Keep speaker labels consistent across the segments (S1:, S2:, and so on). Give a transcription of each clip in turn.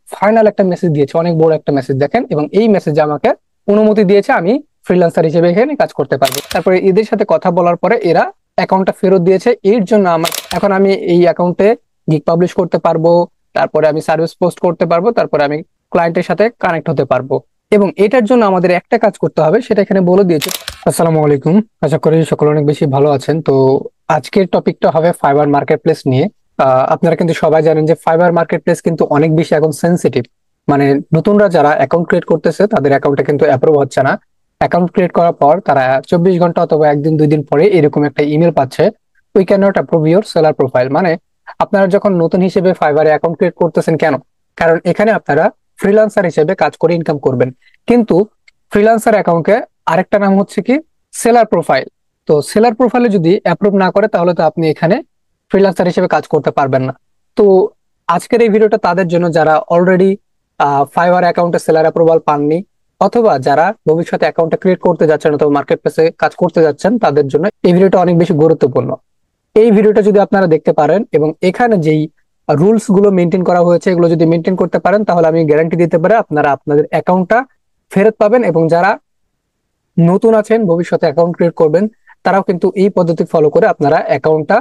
S1: Final একটা message দিয়েছে, অনেক বড় একটা মেসেজ দেখেন, এবং এই মেসেজে আমাকে অনুমতি দিয়েছে আমি ফ্রিল্যান্সার হিসেবে এখানে কাজ করতে পারবো। তারপরে এদের সাথে কথা বলার পরে এরা অ্যাকাউন্টটা ফেরত দিয়েছে। এর জন্য আমার এখন আমি এই অ্যাকাউন্টে গিগ পাবলিশ করতে পারবো, তারপরে আমি সার্ভিস পোস্ট করতে পারবো, তারপরে আমি ক্লায়েন্টের সাথে কানেক্ট হতে পারবো। এবং এটার জন্য আমাদের একটা কাজ করতে হবে, সেটা এখানে বলে দিয়েছে। আসসালামু আলাইকুম, আশা করি সকলে অনেক বেশি ভালো আছেন। তো আজকের টপিকটা হবে ফাইবার মার্কেট প্লেস নিয়ে। আপনারা কিন্তু সবাই জানেন যে ফাইবার মার্কেট প্লেস কিন্তু অনেক বেশি এখন সেন্সিটিভ। মানে নতুনরা যারা অ্যাকাউন্ট ক্রিয়েট করতেছে তাদের অ্যাকাউন্টে কিন্তু অ্যাপ্রুভ হচ্ছে না। অ্যাকাউন্ট ক্রিয়েট করার পর তারা 24 ঘন্টা অথবা একদিন দুই দিন পরে এরকম একটা ইমেল পাচ্ছে, we can not approve your seller profile. মানে আপনারা যখন নতুন হিসেবে ফাইবারে অ্যাকাউন্ট ক্রিয়েট করতেছেন কেন? কারণ এখানে আপনারা ফ্রিল্যান্সার হিসেবে কাজ করে ইনকাম করবেন। কিন্তু ফ্রিল্যান্সার অ্যাকাউন্টে আরেকটা নাম হচ্ছে কি সেলার প্রোফাইল। তো সেলার প্রোফাইলে যদি অ্যাপ্রুভ না করে তাহলে তো আপনি এখানে ফ্রিল্যান্সার হিসেবে কাজ করতে পারবেন না। তো আজকের এই ভিডিওটা তাদের জন্য যারা অলরেডি ফাইবার অ্যাকাউন্টে সেলার অ্যাপ্রুভাল পাননি, অথবা যারা ভবিষ্যতে অ্যাকাউন্টটা ক্রিয়েট করতে যাচ্ছেন অথবা মার্কেট প্লেসে কাজ করতে যাচ্ছেন, তাদের জন্য এই ভিডিওটা অনেক বেশি গুরুত্বপূর্ণ। এই ভিডিওটা যদি আপনারা দেখতে পারেন এবং এখানে যেই রুলস গুলো মেনটেন করা হয়েছে এগুলো যদি মেনটেন করতে পারেন, তাহলে আমি গ্যারান্টি দিতে পারি আপনারা আপনাদের অ্যাকাউন্টটা ফেরত পাবেন। এবং যারা নতুন আছেন ভবিষ্যতে অ্যাকাউন্ট ক্রিয়েট করবেন, তারাও কিন্তু এই পদ্ধতি ফলো করে আপনারা অ্যাকাউন্টটা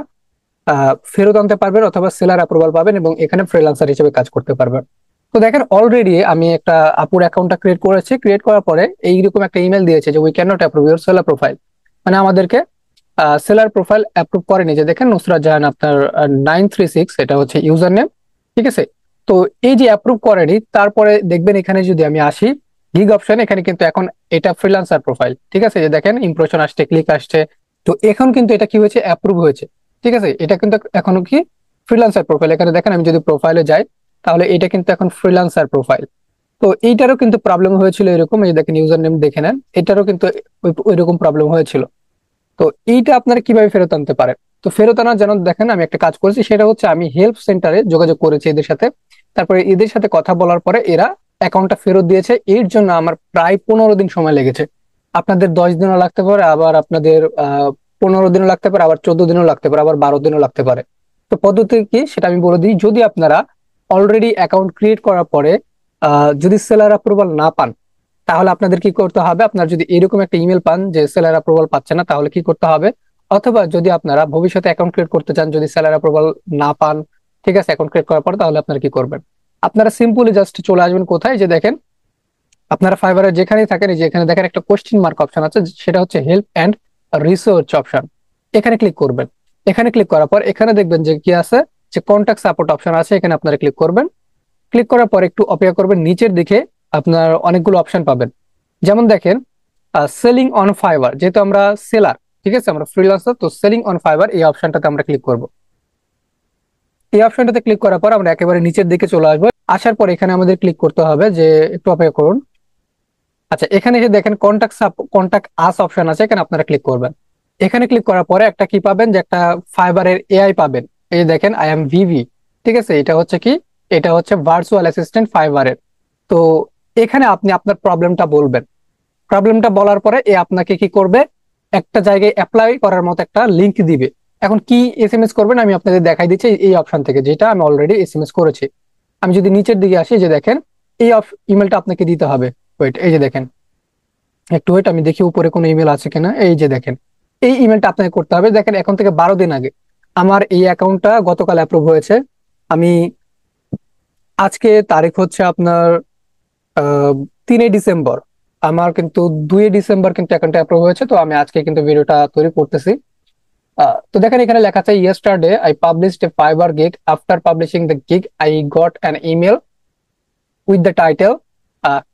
S1: ফেরত আনতে পারবেন অথবা সেলার অ্যাপ্রুভাল পাবেন এবং এখানে ফ্রিল্যান্সার হিসেবে কাজ করতে পারবেন। তো দেখেন অলরেডি আমি একটা আপুর অ্যাকাউন্টটা ক্রিয়েট করেছি। ক্রিয়েট করার পরে এইরকম একটা ইমেল দিয়েছে যে we can not approve your seller profile. মানে আমাদেরকে সেলার প্রোফাইল অ্যাপ্রুভ করেনি। যে দেখেন নুসরাত জাহান আপনার 936 এটা হচ্ছে ইউজার নেম, ঠিক আছে। তো এই যে অ্যাপ্রুভ করেনি, তারপরে দেখবেন এখানে যদি আমি আসি গিগ অপশন, এখানে কিন্তু এখন এটা ফ্রিল্যান্সার প্রোফাইল, ঠিক আছে। যে দেখেন ইমপ্রেশন আসছে, ক্লিক আসছে। তো এখন কিন্তু এটা কি হয়েছে, অ্যাপ্রুভ হয়েছে, ঠিক আছে। এটা কিন্তু এখনো কি ফ্রিল্যান্সার প্রোফাইল। এখানে দেখেন আমি যদি প্রোফাইলে যাই তাহলে এটা কিন্তু এখন ফ্রিল্যান্সার প্রোফাইল। তো এইটারও কিন্তু প্রবলেম হয়েছিল এরকম, এই যে দেখেন ইউজার নেম দেখে নেন, এটারও কিন্তু ওইরকম প্রবলেম হয়েছিল। তো এইটা আপনারা কিভাবে ফেরত আনতে পারেন? তো ফেরত আনার জন্য দেখেন আমি একটা কাজ করেছি, সেটা হচ্ছে আমি হেল্প সেন্টারে যোগাযোগ করেছি এদের সাথে। তারপরে এদের সাথে কথা বলার পরে এরা অ্যাকাউন্টটা ফেরত দিয়েছে। এর জন্য আমার প্রায় 15 দিন সময় লেগেছে। আপনাদের 10 দিনও লাগতে পারে, আবার আপনাদের 15 দিনও লাগতে পারে, আবার 14 দিনও লাগতে পারে, আবার 12 দিনও লাগতে পারে। তো পদ্ধতি কি সেটা আমি বলে দিই। যদি আপনারা অলরেডি অ্যাকাউন্ট ক্রিয়েট করার পরে যদি সেলার অ্যাপ্রুভাল না পান, তাহলে আপনাদের কি করতে হবে, আপনার যদি এরকম একটা ইমেল পান যে সেলার অ্যাপ্রুভাল পাচ্ছে না, তাহলে কি করতে হবে? অথবা যদি আপনারা ভবিষ্যতে অ্যাকাউন্ট ক্রিয়েট করতে চান, যদি সেলার অ্যাপ্রুভাল না পান, ঠিক আছে, অ্যাকাউন্ট ক্রিয়েট করার পর, তাহলে আপনারা কি করবেন? আপনারা সিম্পলি জাস্ট চলে আসবেন কোথায়, যে দেখেন আপনারা ফাইবারে যেখানেই থাকেন, এই যে এখানে দেখেন একটা কোশ্চেন মার্ক অপশন আছে, সেটা হচ্ছে হেল্প এন্ড রিসার্চ অপশন। এখানে ক্লিক করবেন। এখানে ক্লিক করার পর এখানে দেখবেন যে কি আছে, যে কন্ট্যাক্ট সাপোর্ট অপশন আছে, এখানে আপনারা ক্লিক করবেন। ক্লিক করার পর একটু অপেক্ষা করবেন, নিচের দিকে আপনার অনেকগুলো অপশন পাবেন। যেমন দেখেন সেলিং অন ফাইবার, যেহেতু আমরা সেলার, ঠিক আছে, আমরা ফ্রিল্যান্সার, তো সেলিং অন ফাইবার এই অপশনটাতে আমরা ক্লিক করব। এই অপশনটাতে ক্লিক করার পর আমরা একেবারে নিচের দিকে চলে আসবো। আসার পর এখানে আমাদের ক্লিক করতে হবে, যে একটু অপেক্ষা করুন। আচ্ছা, এখানে এসে দেখেন কন্ট্যাক্ট আস অপশন আছে, এখানে আপনারা ক্লিক করবেন। এখানে ক্লিক করার পরে একটা কি পাবেন, যে একটা ফাইবারের এআই পাবেন। এই যে দেখেন আই এম ভিভি, ঠিক আছে। এটা হচ্ছে কি, এটা হচ্ছে ভার্চুয়াল অ্যাসিস্ট্যান্ট ফাইবারের। তো এখানে আপনি আপনার প্রবলেমটা বলবেন। প্রবলেমটা বলার পরে এ আপনাকে কি করবে, একটা জায়গায় অ্যাপ্লাই করার মতো একটা লিংক দিবে। এখন কি এসএমএস করবেন আমি আপনাদের দেখাই দিচ্ছি এই অপশন থেকে, যেটা আমি অলরেডি এসএমএস করেছি। আমি যদি নিচের দিকে আসি, যে দেখেন এই ইমেলটা আপনাকে দিতে হবে। ওয়েট, এই যে দেখেন, একটু ওয়েট, আমি দেখি উপরে কোনো ইমেল আছে কিনা। এই যে দেখেন, এই ইমেলটা আপনাকে করতে হবে। দেখেন এখন থেকে 12 দিন আগে আমার এই অ্যাকাউন্টটা গতকাল অ্যাপ্রুভ হয়েছে। আমি আজকে তারিখ হচ্ছে আপনার 3 ডিসেম্বর, আমার কিন্তু 2 ডিসেম্বর কিন্তু অ্যাকাউন্টটা অ্যাপ্রুভ হয়েছে। তো আমি আজকে কিন্তু ভিডিওটা তৈরি করতেছি। তো দেখেন এখানে লেখা আছে, yesterday I published a Fiverr gig, after publishing the gig I got an email with the title,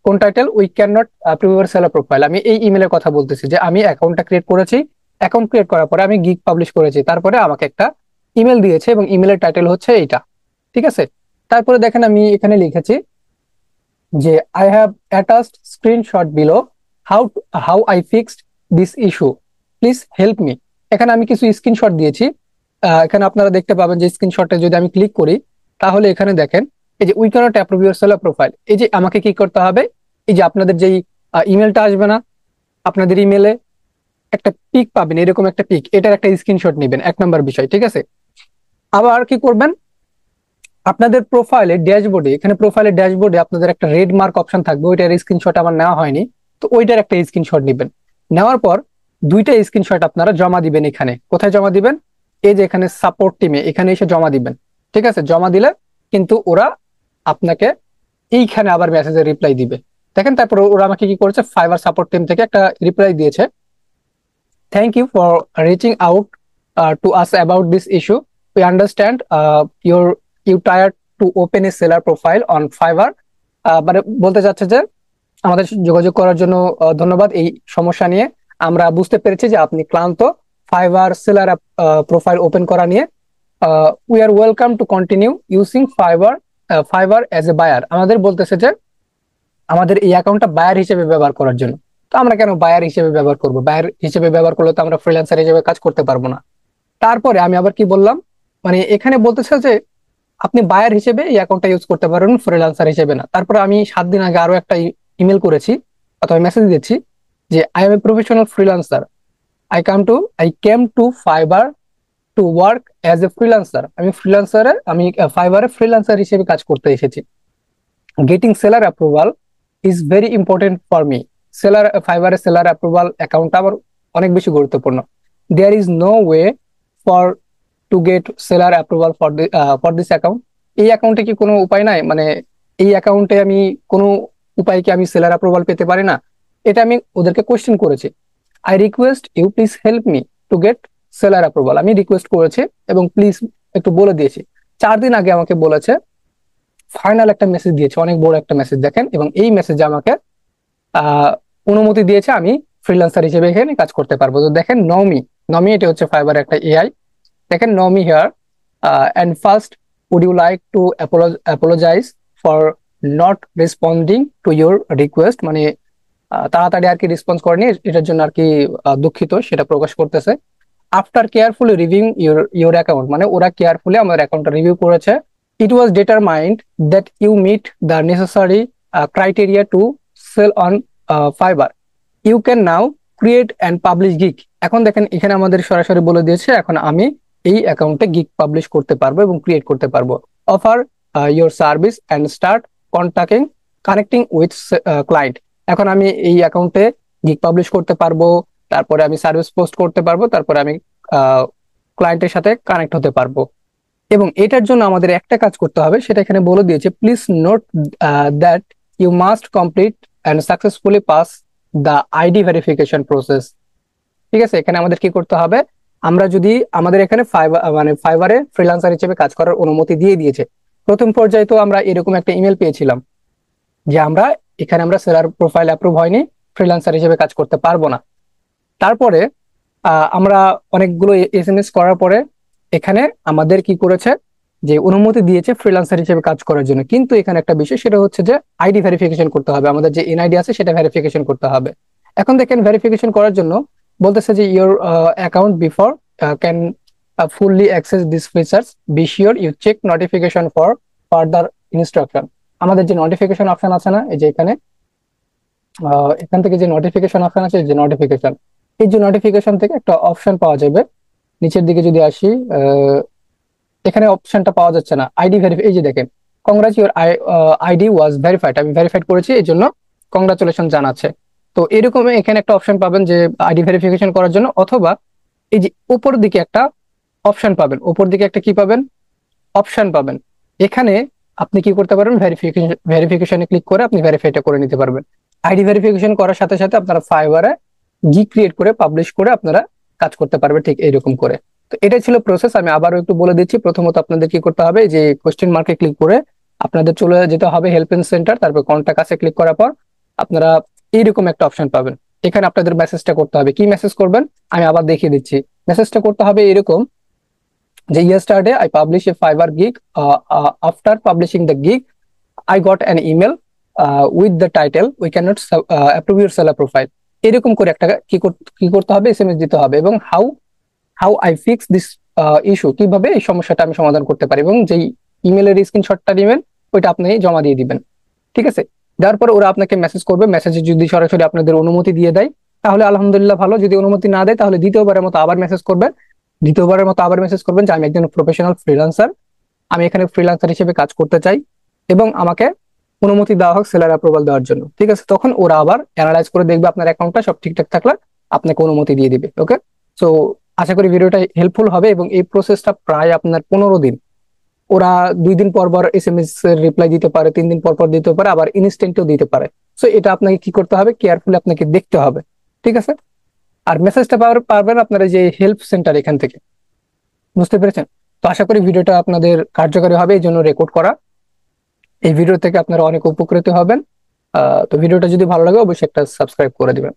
S1: কোন title, we can not approve your seller profile. আমি এই ইমেলের কথা বলতেছি, যে আমি অ্যাকাউন্টটা ক্রিয়েট করেছি। অ্যাকাউন্ট ক্রিয়েট করার পরে আমি গিগ পাবলিশ করেছি, তারপরে আমাকে একটা ইমেল দিয়েছে এবং ইমেলের টাইটেল হচ্ছে এইটা, ঠিক আছে। তারপরে দেখেন আমি এখানে লিখেছি যে I have attached screenshot below, how how I fixed this issue, please help me. এখানে আমি কিছু স্ক্রিনশট দিয়েছি। এখানে আপনারা দেখতে পাবেন যে স্ক্রিনশটে যদি আমি ক্লিক করি, তাহলে এখানে দেখেন এই যে we cannot approve your seller profile. এই যে আমাকে কি করতে হবে, এই যে আপনাদের যেই ইমেলটা আসবে না, আপনাদের ইমেলে একটা পিক পাবেন, এরকম একটা পিক, এটার একটা স্ক্রিনশট নেবেন, 1 নম্বর বিষয়, ঠিক আছে। আবার কি করবেন, আপনাদের প্রোফাইলে ড্যাশবোর্ডে, এখানে প্রোফাইলের ড্যাশবোর্ডে আপনাদের একটা রেড মার্ক অপশন থাকবে, ওইটার স্ক্রিনশট আমার নেওয়া হয়নি। তো ওইটার একটা স্ক্রিনশট নেবেন। নেওয়ার পর দুইটা স্ক্রিনশট আপনারা জমা দিবেন। এখানে কোথায় জমা দিবেন? এই যে এখানে সাপোর্ট টিমে, এখানে এসে জমা দিবেন। ঠিক আছে, জমা দিলে কিন্তু ওরা আপনাকে এইখানে আবার মেসেজের রিপ্লাই দিবে। দেখেন, তারপর ওরা আমাকে কি করেছে, ফাইবার সাপোর্ট টিম থেকে একটা রিপ্লাই দিয়েছে। Thank you for reaching out to us about this issue. We understand you tired to open a seller profile on Fiverr. মানে বলতে চাচ্ছে যে আমাদের যোগাযোগ করার জন্য ধন্যবাদ। এই সমস্যা নিয়ে আমরা বুঝতে পেরেছি যে আপনি ক্লান্ত ফাইবার সেলার প্রোফাইল ওপেন করা নিয়ে। We are welcome to continue using Fiverr as a buyer. আমাদের বলতেছে যে আমাদের এই অ্যাকাউন্টটা বায়ার হিসেবে ব্যবহার করার জন্য। তো আমরা কেন বায়ার হিসেবে ব্যবহার করব? বায়ার হিসেবে ব্যবহার করলে তো আমরা ফ্রিল্যান্সার হিসেবে কাজ করতে পারবো না। তারপরে আমি আবার কি বললাম, মানে এখানে বলতেছে যে আপনি বায়ার হিসেবে এই অ্যাকাউন্টটা ইউজ করতে পারবেন, ফ্রিল্যান্সার হিসেবে না। তারপরে আমি 7 দিন আগে আরো একটা ইমেল করেছি অথবা মেসেজ দিয়েছি যে I am a professional freelancer, I came to Fiverr to work as a freelancer. আমি ফাইবারে ফ্রিল্যান্সার হিসেবে কাজ করতে এসেছি। Getting seller approval is very important for me. ফাইবারে সেলার অ্যাপ্রুভাল অ্যাকাউন্টটা আমার অনেক বেশি গুরুত্বপূর্ণ। There is no way for to get seller approval for this account. এই অ্যাকাউন্টে কি কোনো উপায় নাই? মানে এই অ্যাকাউন্টে আমি কোনো উপায় কি আমি সেলার অ্যাপ্রুভাল পেতে পারি না? এটা আমি ওদেরকে কোশ্চেন করেছি। I request you please help me to get seller approval. আমি রিকোয়েস্ট করেছি এবং প্লিজ একটু বলে দিয়েছি। 4 দিন আগে আমাকে বলেছে, ফাইনাল একটা মেসেজ দিয়েছে, অনেক বড় একটা মেসেজ দেখেন, এবং এই মেসেজে আমাকে আহ অনুমতি দিয়েছে আমি ফ্রিল্যান্সার হিসেবে এখানে কাজ করতে পারবো। তো দেখেন নমি, এটা হচ্ছে ফাইবার একটা এআই। দেখেন নমি here, and first would you like to apologize for not responding to your request. মানে তাড়াতাড়ি আর কি রেসপন্স করেনি, এটার জন্য আর কি দুঃখিত সেটা প্রকাশ করতেছে। After carefully reviewing your account, মানে ওরা কেয়ারফুলি আমার অ্যাকাউন্টটা রিভিউ করেছে। It was determined that you meet the necessary criteria to sell on Fiverr. You can now create and publish gig. এখন দেখেন এখানে আমাদের সরাসরি বলে দিয়েছে এখন আমি এই অ্যাকাউন্টে গিগ পাবলিশ করতে পারবো এবং ক্রিয়েট করতে পারবো। Offer your service and start connecting with client. এখন আমি এই অ্যাকাউন্টে গিগ পাবলিশ করতে পারবো, তারপরে আমি সার্ভিস পোস্ট করতে পারবো, তারপরে আমি ক্লায়েন্টের সাথে কানেক্ট হতে পারবো। এবং এটার জন্য আমাদের একটা কাজ করতে হবে, সেটা এখানে বলে দিয়েছে, please note that you must complete and successfully pass the ID verification process. ঠিক আছে, এখানে আমাদের কি করতে হবে, আমরা যদি আমাদের এখানে ফাইবারে ফ্রিল্যান্সার হিসেবে কাজ করার অনুমতি দিয়ে দিয়েছে। প্রথম পর্যায়ে তো আমরা এরকম একটা ইমেল পেয়েছিলাম যে আমরা সেলার প্রোফাইল অ্যাপ্রুভ হয়নি, ফ্রিল্যান্সার হিসেবে কাজ করতে পারবো না। তারপরে আমরা অনেকগুলো এসএমএস করার পরে এখানে আমাদের কি করেছে, যে অনুমতি দিয়েছে ফ্রিল্যান্সার হিসেবে কাজ করার জন্য। কিন্তু এখানে একটা বিষয়, সেটা হচ্ছে যে আইডি ভেরিফিকেশন করতে হবে, আমাদের যে এনআইডি আছে সেটা ভেরিফিকেশন করতে হবে। এখন দেখেন ভেরিফিকেশন করার জন্য বলতেছে যে your account before can fully access this features, be sure you check notification for further instruction. আমাদের যে নোটিফিকেশন অপশন আছে না, এই যে এখান থেকে যে নোটিফিকেশন অপশন আছে, যে নোটিফিকেশন, এই যে নোটিফিকেশন থেকে একটা অপশন পাওয়া যাবে। নিচের দিকে যদি আসি, এখানে অপশনটা পাওয়া যাচ্ছে না, আইডি ভেরিফাই। এই যে দেখেন, কংগ্রাচ ইউর আইডি ওয়াজ ভেরিফাইড, আমি ভেরিফাইড করেছি, এই জন্য কংগ্রাচুলেশন জানাচ্ছে। তো এরকম এখানে একটা অপশন পাবেন যে আইডি ভেরিফিকেশন করার জন্য, অথবা এই যে উপর দিকে একটা অপশন পাবেন, উপর দিকে একটা কি পাবেন, অপশন পাবেন। এখানে আপনি কি করতে পারবেন, ভেরিফিকেশনে ক্লিক করে আপনি ভেরিফাইটা করে নিতে পারবেন। আইডি ভেরিফিকেশন করার সাথে সাথে আপনারা ফাইবারে গিগ ক্রিয়েট করে পাবলিশ করে আপনারা কাজ করতে পারবেন, ঠিক এইরকম করে। তো এটাই ছিল প্রসেস। আমি আবারও একটু বলে দিচ্ছি। প্রথমত আপনাদের কি করতে হবে, যে কোশ্চেন মার্কে ক্লিক করে আপনাদের চলে যেতে হবে হেল্পিং সেন্টার, তারপর কন্টাক্ট কাছে ক্লিক করার পর আপনারা এইরকম একটা অপশন পাবেন। এখানে আপনাদের মেসেজটা করতে হবে। কি মেসেজ করবেন আমি আবার দেখিয়ে দিচ্ছি। মেসেজটা করতে হবে এরকম যে yesterday I publish a Fiverr gig. After publishing the gig, I got an email with the title we cannot approve your seller profile. এরকম করে একটা কি করতে হবে, এসএমএস দিতে হবে, এবং how I fix this issue, কিভাবে এই সমস্যাটা আমি সমাধান করতে পারি, এবং যেই ইমেলের স্ক্রিনশটটা দিবেন ওইটা আপনি জমা দিয়ে দিবেন। ঠিক আছে, দেওয়ার পর ওরা আপনাকে মেসেজ করবে। মেসেজে যদি সরাসরি আপনাদের অনুমতি দিয়ে দেয় তাহলে আলহামদুলিল্লাহ ভালো, যদি অনুমতি না দেয় তাহলে দ্বিতীয়বারের মতো আবার মেসেজ করবেন যে আমি একজন প্রফেশনাল ফ্রিল্যান্সার, আমি এখানে ফ্রিল্যান্সার হিসেবে কাজ করতে চাই এবং আমাকে অনুমতি দেওয়া হোক সেলার অ্যাপ্রুভাল দেওয়ার জন্য, ঠিক আছে? তখন ওরা আবার অ্যানালাইজ করে দেখবে আপনার অ্যাকাউন্টটা সব ঠিকঠাক থাকলে আপনাকে অনুমতি দিয়ে দিবে। ওকে, সো আশা করি ভিডিওটা হেল্পফুল হবে এবং এই প্রসেসটা প্রায় আপনার 15 দিন। ওরা 2 দিন পর পর SMS এর রিপ্লাই দিতে পারে, 3 দিন পর পর দিতে পারে, আবার ইনস্ট্যান্টও দিতে পারে। সো এটা আপনাকে কি করতে হবে, কেয়ারফুলি আপনাকে দেখতে হবে, ঠিক আছে? আর মেসেজটা পাবেন আপনার এই যে হেল্প সেন্টার এখান থেকে, বুঝতে পেরেছেন? তো আশা করি ভিডিওটা আপনাদের কার্যকরী হবে, এই জন্য রেকর্ড করা। এই ভিডিও থেকে আপনারা অনেক উপকৃত হবেন। তো ভিডিওটা যদি ভালো লাগে অবশ্যই একটা সাবস্ক্রাইব করে দিবেন।